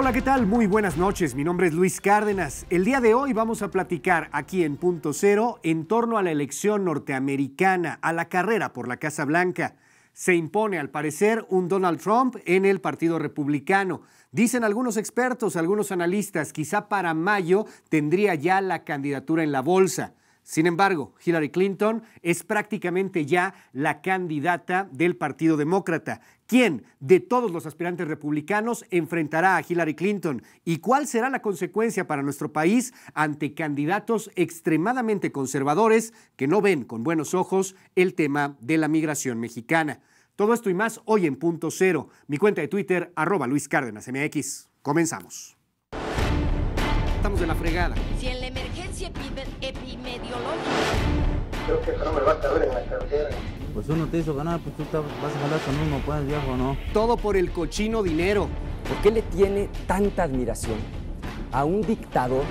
Hola, ¿qué tal? Muy buenas noches. Mi nombre es Luis Cárdenas. El día de hoy vamos a platicar aquí en Punto Cero en torno a la elección norteamericana, a la carrera por la Casa Blanca. Se impone, al parecer, un Donald Trump en el Partido Republicano. Dicen algunos expertos, algunos analistas, quizá para mayo tendría ya la candidatura en la bolsa. Sin embargo, Hillary Clinton es prácticamente ya la candidata del Partido Demócrata. ¿Quién de todos los aspirantes republicanos enfrentará a Hillary Clinton? ¿Y cuál será la consecuencia para nuestro país ante candidatos extremadamente conservadores que no ven con buenos ojos el tema de la migración mexicana? Todo esto y más hoy en Punto Cero. Mi cuenta de Twitter, @LuisCárdenasMX. Comenzamos. Estamos de la fregada. Si en la emergencia epidemiológica... Creo que eso no me va a caber en la cartera. Pues uno te hizo ganar, pues tú vas a jalar con uno, pues viejo, ¿no? Todo por el cochino dinero. ¿Por qué le tiene tanta admiración a un dictador?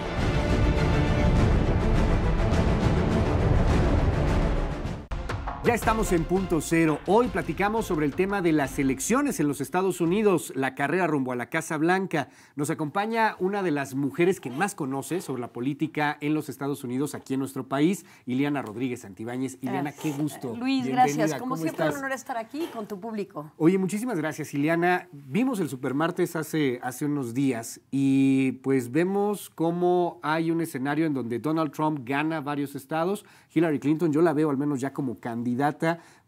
Ya estamos en Punto Cero. Hoy platicamos sobre el tema de las elecciones en los Estados Unidos, la carrera rumbo a la Casa Blanca. Nos acompaña una de las mujeres que más conoce sobre la política en los Estados Unidos, aquí en nuestro país, Ileana Rodríguez Santibáñez. Ileana, qué gusto. Luis, bienvenida. gracias. Como siempre, estás? un honor estar aquí con tu público. Oye, muchísimas gracias, Ileana. Vimos el Supermartes hace unos días y pues vemos cómo hay un escenario en donde Donald Trump gana varios estados. Hillary Clinton, yo la veo al menos ya como candidata.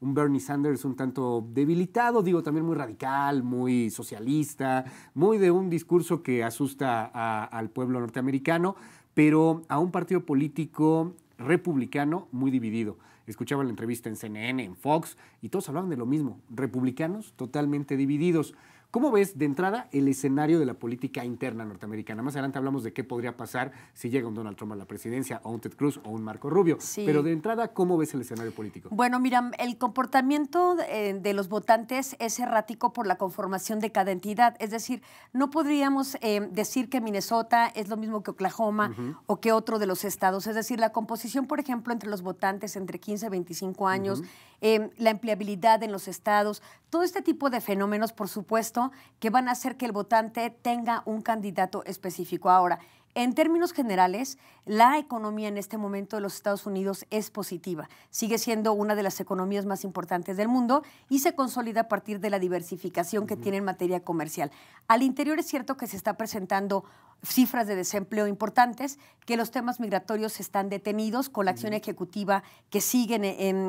Un Bernie Sanders un tanto debilitado, digo, también muy radical, muy socialista, muy de un discurso que asusta al pueblo norteamericano, pero a un partido político republicano muy dividido. Escuchaba la entrevista en CNN, en Fox, y todos hablaban de lo mismo, republicanos totalmente divididos. ¿Cómo ves de entrada el escenario de la política interna norteamericana? Más adelante hablamos de qué podría pasar si llega un Donald Trump a la presidencia, o un Ted Cruz, o un Marco Rubio. Sí. Pero de entrada, ¿cómo ves el escenario político? Bueno, mira, el comportamiento de los votantes es errático por la conformación de cada entidad. Es decir, no podríamos decir que Minnesota es lo mismo que Oklahoma o que otro de los estados. Es decir, la composición, por ejemplo, entre los votantes entre 15 y 25 años, la empleabilidad en los estados, todo este tipo de fenómenos, por supuesto, que van a hacer que el votante tenga un candidato específico. Ahora, en términos generales, la economía en este momento de los Estados Unidos es positiva. Sigue siendo una de las economías más importantes del mundo y se consolida a partir de la diversificación que tiene en materia comercial. Al interior es cierto que se está presentando cifras de desempleo importantes, que los temas migratorios están detenidos con la acción ejecutiva que siguen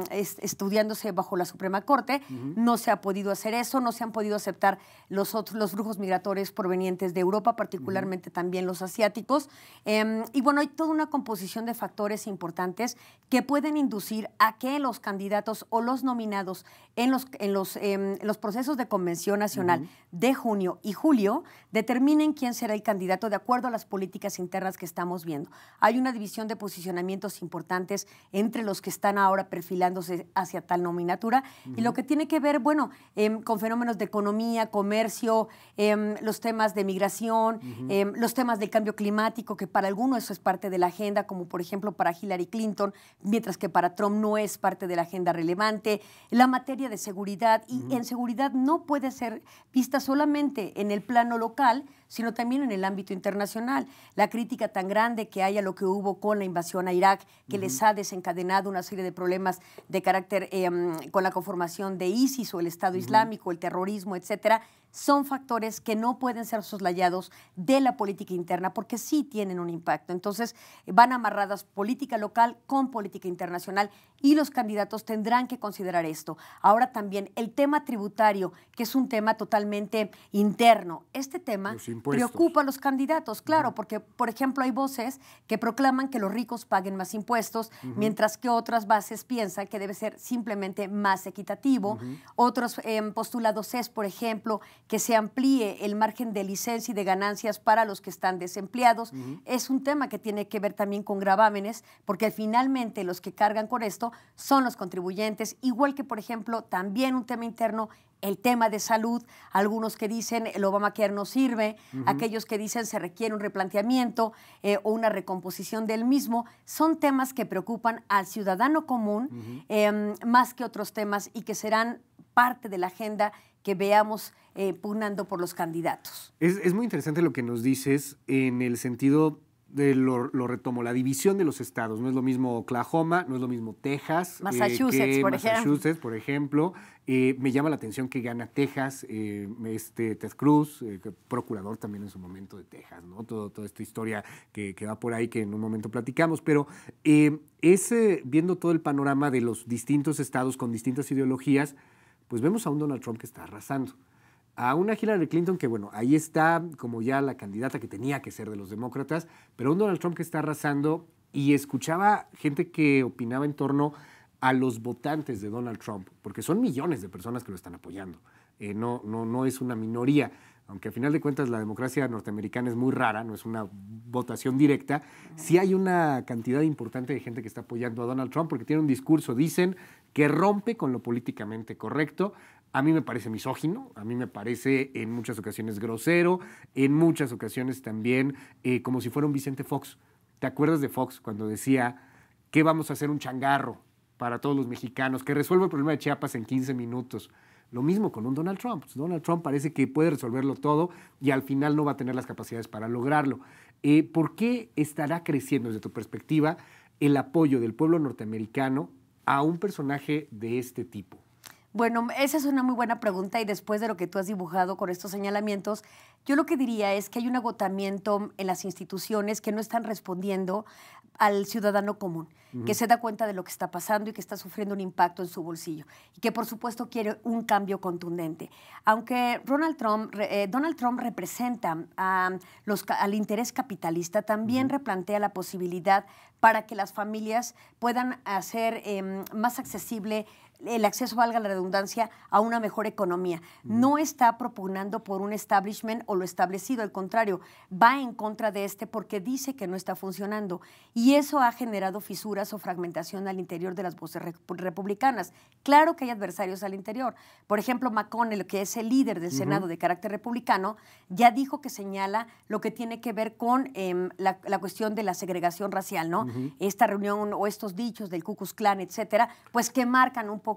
estudiándose bajo la Suprema Corte. No se ha podido hacer eso, no se han podido aceptar los flujos migratorios provenientes de Europa, particularmente también los asiáticos. Y bueno, hay toda una composición de factores importantes que pueden inducir a que los candidatos o los nominados en los procesos de convención nacional de junio y julio determinen quién será el candidato de acuerdo a las políticas internas que estamos viendo. Hay una división de posicionamientos importantes entre los que están ahora perfilándose hacia tal nominatura y lo que tiene que ver, bueno, con fenómenos de economía, comercio, los temas de migración, los temas del cambio climático, que para algunos eso es parte de la agenda, como por ejemplo para Hillary Clinton, mientras que para Trump no es parte de la agenda relevante. La materia de seguridad, y en seguridad no puede ser vista solamente en el plano local, sino también en el ámbito internacional. La crítica tan grande que hay a lo que hubo con la invasión a Irak, que les ha desencadenado una serie de problemas de carácter con la conformación de ISIS o el Estado Islámico, el terrorismo, etcétera, son factores que no pueden ser soslayados de la política interna porque sí tienen un impacto. Entonces, van amarradas política local con política internacional y los candidatos tendrán que considerar esto. Ahora también el tema tributario, que es un tema totalmente interno. Este tema preocupa a los candidatos, claro, porque, por ejemplo, hay voces que proclaman que los ricos paguen más impuestos, mientras que otras bases piensan que debe ser simplemente más equitativo. Otros postulados es, por ejemplo, que se amplíe el margen de licencia y de ganancias para los que están desempleados. Es un tema que tiene que ver también con gravámenes, porque finalmente los que cargan con esto son los contribuyentes, igual que, por ejemplo, también un tema interno, el tema de salud, algunos que dicen el Obamacare no sirve, aquellos que dicen se requiere un replanteamiento o una recomposición del mismo, son temas que preocupan al ciudadano común más que otros temas y que serán parte de la agenda que veamos pugnando por los candidatos. Es muy interesante lo que nos dices en el sentido de lo retomo, la división de los estados. No es lo mismo Oklahoma, no es lo mismo Texas. Massachusetts, por ejemplo. Me llama la atención que gana Texas, Ted Cruz, procurador también en su momento de Texas, ¿no? Toda esta historia que va por ahí, que en un momento platicamos. Pero viendo todo el panorama de los distintos estados con distintas ideologías, pues vemos a un Donald Trump que está arrasando. A una Hillary Clinton que, bueno, ahí está como ya la candidata que tenía que ser de los demócratas, pero un Donald Trump que está arrasando, y escuchaba gente que opinaba en torno a los votantes de Donald Trump, porque son millones de personas que lo están apoyando. No es una minoría, aunque a final de cuentas la democracia norteamericana es muy rara, no es una votación directa. Sí hay una cantidad importante de gente que está apoyando a Donald Trump porque tiene un discurso, dicen, que rompe con lo políticamente correcto. A mí me parece misógino, a mí me parece en muchas ocasiones grosero, en muchas ocasiones también como si fuera un Vicente Fox. ¿Te acuerdas de Fox cuando decía que vamos a hacer un changarro para todos los mexicanos, que resuelva el problema de Chiapas en 15 minutos? Lo mismo con un Donald Trump. Donald Trump parece que puede resolverlo todo y al final no va a tener las capacidades para lograrlo. ¿Por qué estará creciendo desde tu perspectiva el apoyo del pueblo norteamericano a un personaje de este tipo? Bueno, esa es una muy buena pregunta y después de lo que tú has dibujado con estos señalamientos, yo lo que diría es que hay un agotamiento en las instituciones que no están respondiendo al ciudadano común, que se da cuenta de lo que está pasando y que está sufriendo un impacto en su bolsillo y que por supuesto quiere un cambio contundente. Aunque Donald Trump representa al interés capitalista, también replantea la posibilidad para que las familias puedan hacer más accesible el acceso, valga la redundancia, a una mejor economía. No está propugnando por un establishment o lo establecido, al contrario, va en contra de porque dice que no está funcionando. Y eso ha generado fisuras o fragmentación al interior de las voces republicanas. Claro que hay adversarios al interior. Por ejemplo, McConnell, que es el líder del Senado de carácter republicano, ya dijo que señala lo que tiene que ver con la cuestión de la segregación racial, ¿no? Esta reunión o estos dichos del Ku Klux Klan, etcétera, pues que marcan un poco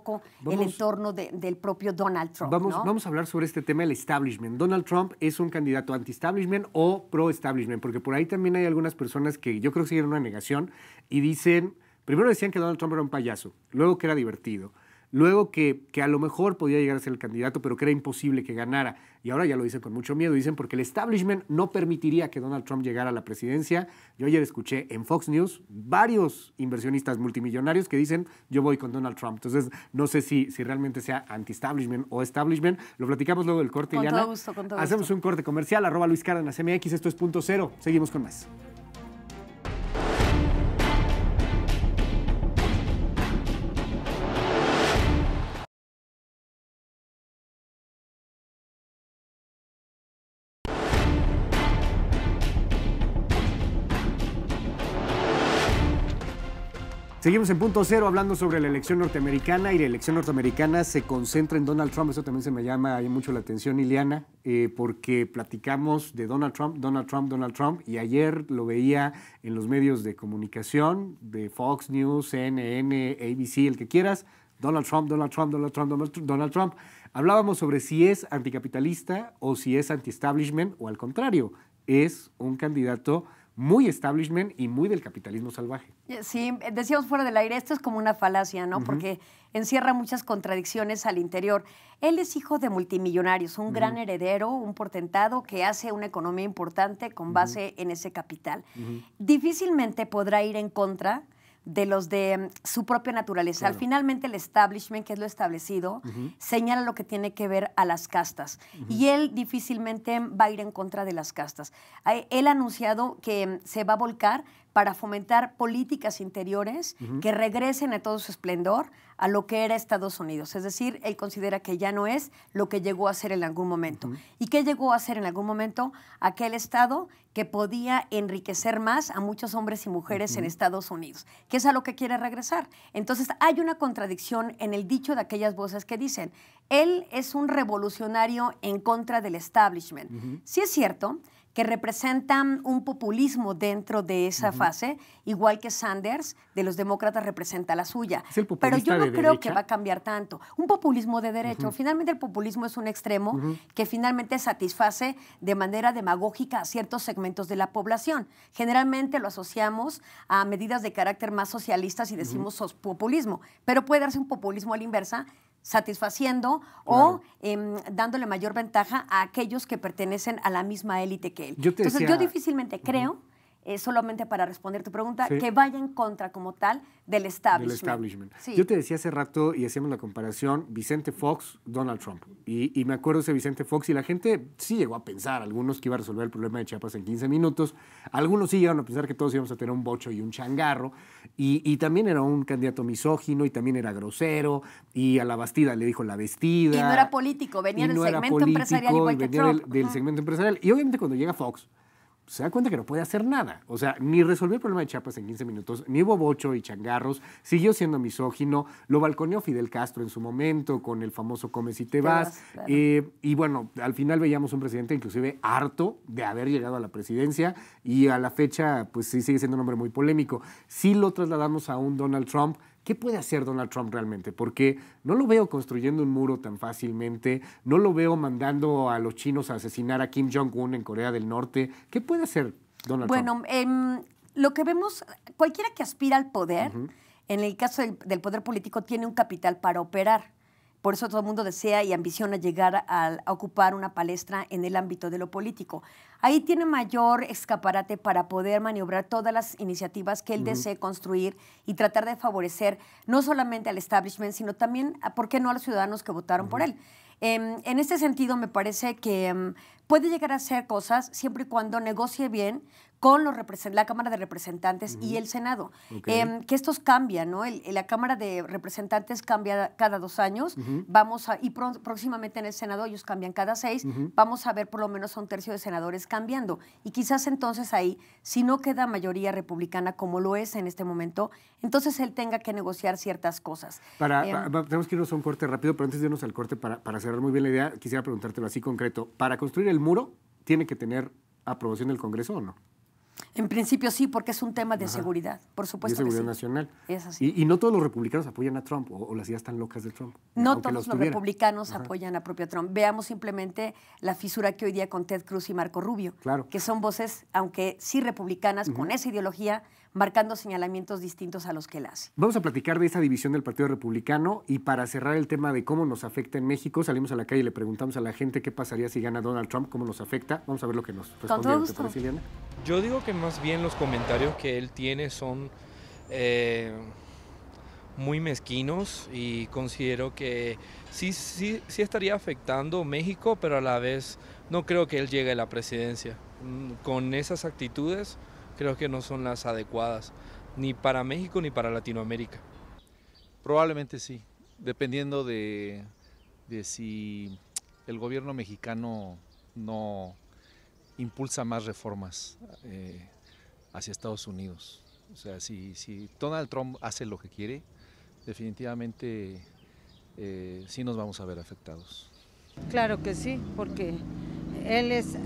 el entorno del propio Donald Trump. Vamos a hablar sobre este tema del establishment. ¿Donald Trump es un candidato anti-establishment o pro-establishment? Porque por ahí también hay algunas personas que yo creo que siguen una negación y dicen, primero decían que Donald Trump era un payaso, luego que era divertido, luego que a lo mejor podía llegar a ser el candidato, pero que era imposible que ganara. Y ahora ya lo dicen con mucho miedo. Dicen porque el establishment no permitiría que Donald Trump llegara a la presidencia. Yo ayer escuché en Fox News varios inversionistas multimillonarios que dicen yo voy con Donald Trump. Entonces, no sé si realmente sea anti-establishment o establishment. Lo platicamos luego del corte, Con Ileana. todo gusto, con todo Hacemos gusto. un corte comercial, @Luis Cárdenas MX. Esto es Punto Cero. Seguimos con más. Seguimos en Punto Cero hablando sobre la elección norteamericana, y la elección norteamericana se concentra en Donald Trump. Eso también se me llama ahí mucho la atención, Ileana, porque platicamos de Donald Trump, y ayer lo veía en los medios de comunicación, de Fox News, CNN, ABC, el que quieras, Donald Trump. Hablábamos sobre si es anticapitalista o si es anti-establishment, o al contrario, es un candidato muy establishment y muy del capitalismo salvaje. Sí, decíamos fuera del aire, esto es como una falacia, ¿no? Porque encierra muchas contradicciones al interior. Él es hijo de multimillonarios, un gran heredero, un portentado que hace una economía importante con base en ese capital. Difícilmente podrá ir en contra de los de su propia naturaleza. Claro. Finalmente el establishment, que es lo establecido, señala lo que tiene que ver a las castas. Y él difícilmente va a ir en contra de las castas. Él ha anunciado que se va a volcar para fomentar políticas interiores que regresen a todo su esplendor a lo que era Estados Unidos. Es decir, él considera que ya no es lo que llegó a ser en algún momento. ¿Y qué llegó a ser en algún momento? Aquel Estado que podía enriquecer más a muchos hombres y mujeres en Estados Unidos, que es a lo que quiere regresar. Entonces, hay una contradicción en el dicho de aquellas voces que dicen, él es un revolucionario en contra del establishment. Sí es cierto que representan un populismo dentro de esa fase, igual que Sanders de los demócratas representa la suya. ¿Es el Pero populista yo no de creo que derecha? va a cambiar tanto. Un populismo de derecha. Finalmente el populismo es un extremo que finalmente satisface de manera demagógica a ciertos segmentos de la población. Generalmente lo asociamos a medidas de carácter más socialistas y decimos populismo, pero puede darse un populismo a la inversa, satisfaciendo o dándole mayor ventaja a aquellos que pertenecen a la misma élite que él. Entonces, yo difícilmente creo, solamente para responder tu pregunta, que vaya en contra como tal del establishment. Sí. Yo te decía hace rato, y hacíamos la comparación, Vicente Fox, Donald Trump. Y me acuerdo de ese Vicente Fox, y la gente sí llegó a pensar, algunos que iba a resolver el problema de Chiapas en 15 minutos, algunos sí llegaron a pensar que todos íbamos a tener un bocho y un changarro, y también era un candidato misógino, y también era grosero, y a la Bastida le dijo la vestida. Y no era político, venía del segmento empresarial igual que Trump. Del segmento empresarial. Y obviamente cuando llega Fox, se da cuenta que no puede hacer nada. O sea, ni resolvió el problema de Chiapas en 15 minutos, ni hubo bocho y changarros, siguió siendo misógino, lo balconeó Fidel Castro en su momento con el famoso come si te vas. Claro. Y bueno, al final veíamos un presidente inclusive harto de haber llegado a la presidencia y a la fecha pues sí sigue siendo un hombre muy polémico. Si lo trasladamos a un Donald Trump, ¿qué puede hacer Donald Trump realmente? Porque no lo veo construyendo un muro tan fácilmente, no lo veo mandando a los chinos a asesinar a Kim Jong-un en Corea del Norte. ¿Qué puede hacer Donald Trump? Bueno, lo que vemos, cualquiera que aspira al poder, en el caso del poder político, tiene un capital para operar. Por eso todo el mundo desea y ambiciona llegar a ocupar una palestra en el ámbito de lo político. Ahí tiene mayor escaparate para poder maniobrar todas las iniciativas que él desee construir y tratar de favorecer no solamente al establishment, sino también, ¿por qué no a los ciudadanos que votaron por él? En este sentido, me parece que puede llegar a hacer cosas siempre y cuando negocie bien con la Cámara de Representantes y el Senado. Que estos cambian, ¿no? La Cámara de Representantes cambia cada 2 años, próximamente en el Senado ellos cambian cada 6, vamos a ver por lo menos a 1/3 de senadores cambiando. Y quizás entonces ahí, si no queda mayoría republicana como lo es en este momento, entonces él tenga que negociar ciertas cosas. Tenemos que irnos a un corte rápido, pero antes de irnos al corte, para cerrar muy bien la idea, quisiera preguntártelo así concreto. ¿Para construir el muro tiene que tener aprobación del Congreso o no? En principio sí, porque es un tema de seguridad, por supuesto. Y de seguridad que sí. nacional. Es así. Y no todos los republicanos apoyan a Trump, o las ideas están locas de Trump. No todos los republicanos apoyan a propio Trump. Veamos simplemente la fisura que hoy día con Ted Cruz y Marco Rubio, que son voces, aunque sí republicanas, con esa ideología, marcando señalamientos distintos a los que él hace. Vamos a platicar de esa división del Partido Republicano, y para cerrar el tema de cómo nos afecta en México, salimos a la calle y le preguntamos a la gente qué pasaría si gana Donald Trump, cómo nos afecta. Vamos a ver lo que nos respondieron. ¿Te parece, Ileana? Yo digo que más bien los comentarios que él tiene son muy mezquinos, y considero que sí estaría afectando México, pero a la vez no creo que él llegue a la presidencia. Con esas actitudes creo que no son las adecuadas, ni para México ni para Latinoamérica. Probablemente sí, dependiendo de si el gobierno mexicano no impulsa más reformas hacia Estados Unidos. O sea, si Donald Trump hace lo que quiere, definitivamente sí nos vamos a ver afectados. Claro que sí, porque él es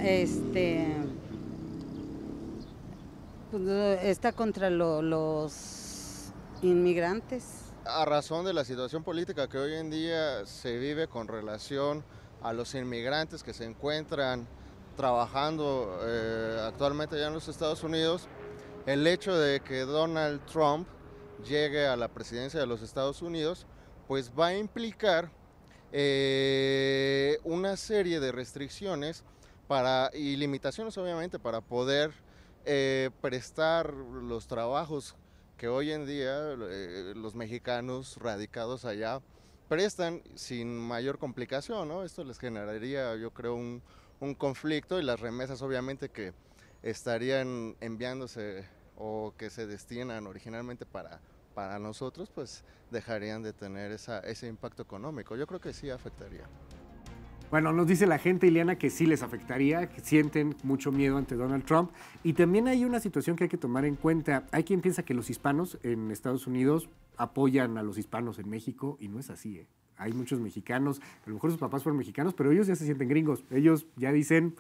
está contra los inmigrantes. A razón de la situación política que hoy en día se vive con relación a los inmigrantes que se encuentran trabajando actualmente allá en los Estados Unidos, el hecho de que Donald Trump llegue a la presidencia de los Estados Unidos, pues va a implicar una serie de restricciones y limitaciones, obviamente, para poder prestar los trabajos que hoy en día los mexicanos radicados allá prestan sin mayor complicación, ¿no? Esto les generaría, yo creo, un conflicto, y las remesas obviamente que estarían enviándose o que se destinan originalmente para nosotros, pues dejarían de tener ese impacto económico. Yo creo que sí afectaría. Bueno, nos dice la gente, Ileana, que sí les afectaría, que sienten mucho miedo ante Donald Trump. Y también hay una situación que hay que tomar en cuenta. Hay quien piensa que los hispanos en Estados Unidos apoyan a los hispanos en México, y no es así, ¿eh? Hay muchos mexicanos, a lo mejor sus papás fueron mexicanos, pero ellos ya se sienten gringos. Ellos ya dicen,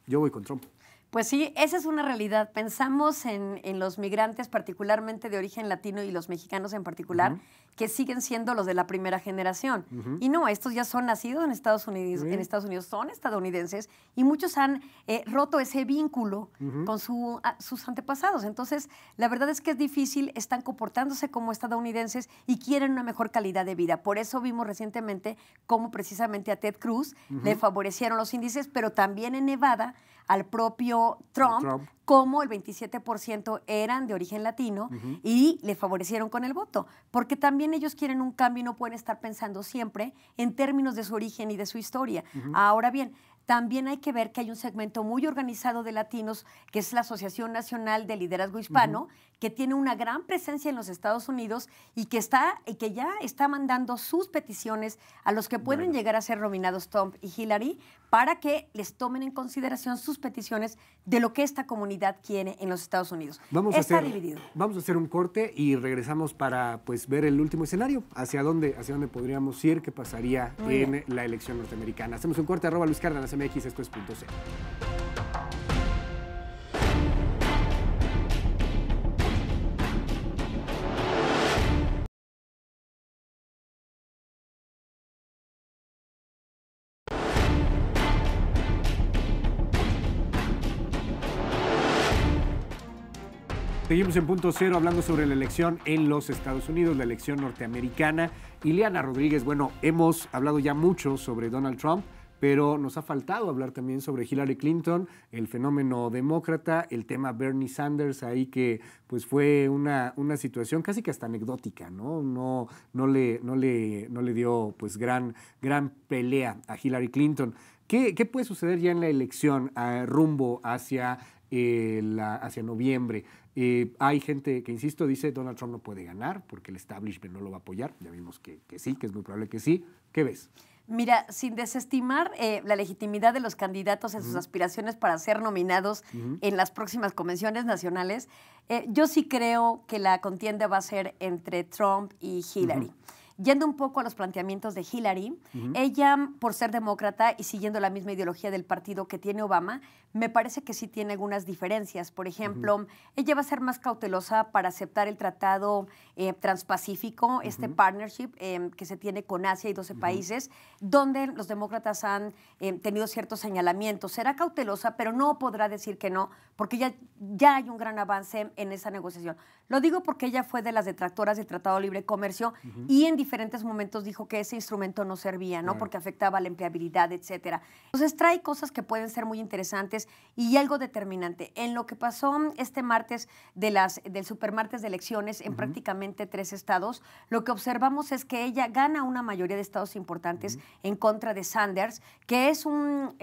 yo voy con Trump. Pues sí, esa es una realidad. Pensamos en los migrantes, particularmente de origen latino y los mexicanos en particular, que siguen siendo los de la primera generación. Y no, estos ya son nacidos en Estados Unidos, son estadounidenses y muchos han roto ese vínculo con sus antepasados. Entonces, la verdad es que es difícil, están comportándose como estadounidenses y quieren una mejor calidad de vida. Por eso vimos recientemente cómo precisamente a Ted Cruz le favorecieron los índices, pero también en Nevada al propio Trump. Como el 27% eran de origen latino y le favorecieron con el voto, porque también ellos quieren un cambio y no pueden estar pensando siempre en términos de su origen y de su historia. Ahora bien, también hay que ver que hay un segmento muy organizado de latinos, que es la Asociación Nacional de Liderazgo Hispano, que tiene una gran presencia en los Estados Unidos y que ya está mandando sus peticiones a los que pueden llegar a ser nominados Trump y Hillary para que les tomen en consideración sus peticiones de lo que esta comunidad quiere en los Estados Unidos. Está dividido. Vamos a hacer un corte y regresamos para ver el último escenario, hacia dónde podríamos ir, qué pasaría en la elección norteamericana. Hacemos un corte, @Luis Cárdenas MX, esto es Punto Cero. Seguimos en Punto Cero hablando sobre la elección en los Estados Unidos, la elección norteamericana. Ileana Rodríguez, bueno, hemos hablado ya mucho sobre Donald Trump, pero nos ha faltado hablar también sobre Hillary Clinton, el fenómeno demócrata, el tema Bernie Sanders ahí que pues fue una situación casi que hasta anecdótica, ¿no? No le dio pues gran pelea a Hillary Clinton. ¿Qué puede suceder ya en la elección rumbo hacia noviembre? Hay gente que, insisto, dice Donald Trump no puede ganar porque el establishment no lo va a apoyar. Ya vimos que sí, que es muy probable que sí. ¿Qué ves? Mira, sin desestimar la legitimidad de los candidatos en sus aspiraciones para ser nominados en las próximas convenciones nacionales, yo sí creo que la contienda va a ser entre Trump y Hillary. Yendo un poco a los planteamientos de Hillary, ella, por ser demócrata y siguiendo la misma ideología del partido que tiene Obama, me parece que sí tiene algunas diferencias. Por ejemplo, ella va a ser más cautelosa para aceptar el tratado transpacífico, este partnership que se tiene con Asia y 12 países, donde los demócratas han tenido ciertos señalamientos. Será cautelosa, pero no podrá decir que no, porque ya hay un gran avance en esa negociación. Lo digo porque ella fue de las detractoras del Tratado de Libre Comercio y en diferentes momentos dijo que ese instrumento no servía, ¿no? Porque afectaba la empleabilidad, etcétera. Entonces trae cosas que pueden ser muy interesantes y algo determinante. En lo que pasó este martes del supermartes de elecciones en prácticamente 3 estados, lo que observamos es que ella gana una mayoría de estados importantes en contra de Sanders, que es un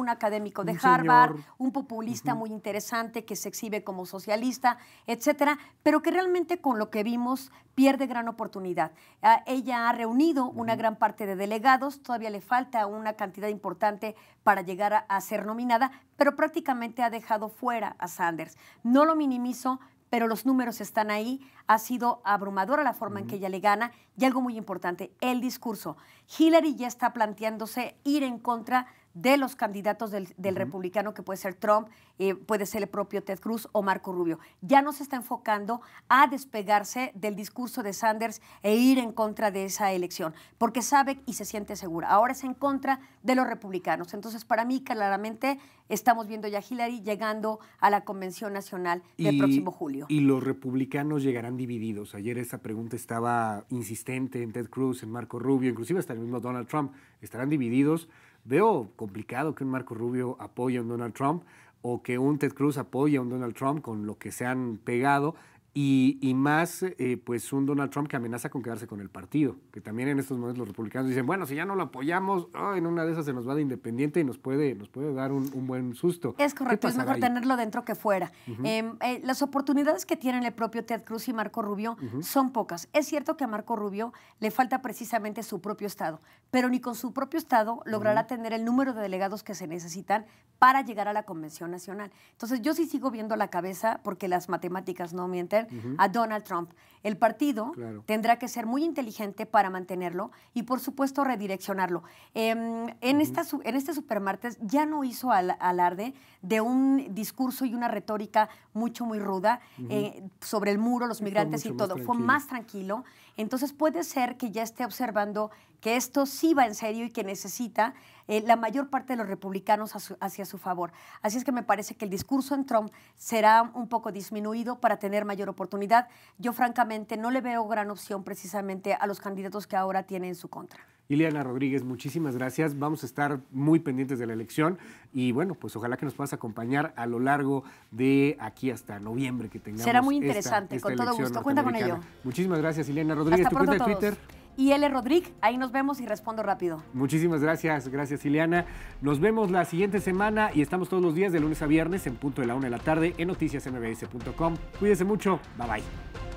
académico de Harvard, un populista muy interesante que se exhibe como socialista, etcétera, pero que realmente con lo que vimos pierde gran oportunidad. Ella ha reunido una gran parte de delegados, todavía le falta una cantidad importante para llegar a ser nominada, pero prácticamente ha dejado fuera a Sanders. No lo minimizo, pero los números están ahí. Ha sido abrumadora la forma en que ella le gana. Y algo muy importante, el discurso. Hillary ya está planteándose ir en contra de los candidatos del republicano, que puede ser Trump, puede ser el propio Ted Cruz o Marco Rubio. Ya no se está enfocando a despegarse del discurso de Sanders e ir en contra de esa elección, porque sabe y se siente segura. Ahora es en contra de los republicanos. Entonces, para mí, claramente, estamos viendo ya a Hillary llegando a la Convención Nacional del próximo julio. Y los republicanos llegarán divididos. Ayer esa pregunta estaba insistente en Ted Cruz, en Marco Rubio, inclusive hasta el mismo Donald Trump. ¿Estarán divididos? Veo complicado que un Marco Rubio apoye a un Donald Trump o que un Ted Cruz apoye a un Donald Trump con lo que se han pegado y más pues un Donald Trump que amenaza con quedarse con el partido, que también en estos momentos los republicanos dicen, bueno, si ya no lo apoyamos, en una de esas se nos va de independiente y nos puede dar un buen susto. Es correcto, es mejor tenerlo dentro que fuera. Las oportunidades que tienen el propio Ted Cruz y Marco Rubio son pocas. Es cierto que a Marco Rubio le falta precisamente su propio estado, pero ni con su propio estado logrará tener el número de delegados que se necesitan para llegar a la Convención Nacional. Entonces yo sí sigo viendo la cabeza, porque las matemáticas no mienten, a Donald Trump. El partido Claro. tendrá que ser muy inteligente para mantenerlo y, por supuesto, redireccionarlo. En este supermartes ya no hizo alarde de un discurso y una retórica muy ruda sobre el muro, los migrantes y todo. Fue más tranquilo. Entonces puede ser que ya esté observando que esto sí va en serio y que necesita la mayor parte de los republicanos hacia su favor. Así es que me parece que el discurso en Trump será un poco disminuido para tener mayor oportunidad. Yo francamente no le veo gran opción precisamente a los candidatos que ahora tiene en su contra. Ileana Rodríguez, muchísimas gracias. Vamos a estar muy pendientes de la elección y bueno, pues ojalá que nos puedas acompañar a lo largo de aquí hasta noviembre que tengamos. Será muy interesante, esta con todo elección gusto. Cuenta con ello. Muchísimas gracias, Ileana Rodríguez. Hasta ¿Tu cuenta de pronto a todos. Twitter? Y L. Rodríguez, ahí nos vemos y respondo rápido. Muchísimas gracias, gracias Ileana. Nos vemos la siguiente semana y estamos todos los días de lunes a viernes en punto de la 1 de la tarde en noticiasmbs.com. Cuídense mucho, bye bye.